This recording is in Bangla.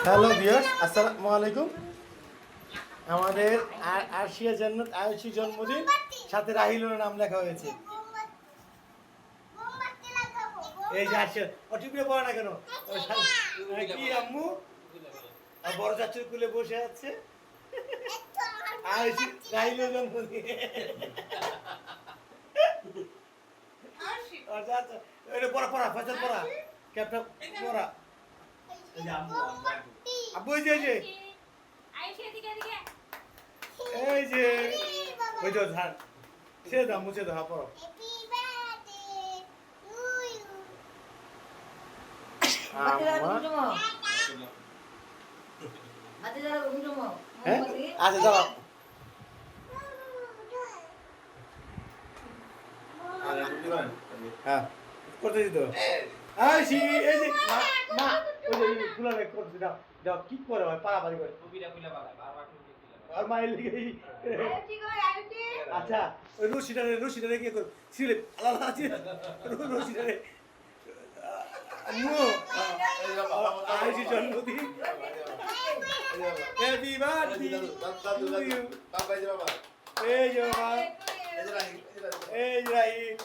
হ্যালো ভিউয়ার্স, আসসালামু আলাইকুম। আমাদের আরশিয়া জান্নাত আয়ুষী জন্মদিন, সাথে রাহিলের নাম লেখা হয়েছে। এই যে আরশিয়া টিভিতে পড়ে না কেন? কি আম্মু আর বড় চাচুর কুলে বসে আছে। আয়ুষী রাহিলের জন্মদিন। আচ্ছা আচ্ছা, এটা পড়া পড়া ফসল পড়া ক্যাপটা পড়া। আব্বু এই যে এই যে ওই যে ধান সে দাও মুছে দাও পড়ো। আচ্ছা দাও। হ্যাঁ করতে দিত। এই যে মা ওই যে ফুলা রে করতে দাও দাও কি করে হয় পারাপারি করে আর মাইল লিগে আচ্ছা ওই রশিটারে কি করে ছিলে আলাদা আছে রশিটারে আম্মু আইসি জন্মদিন হ্যাপি বার্থডে টু ইউ। এই যে বাবা এই যে রাহিল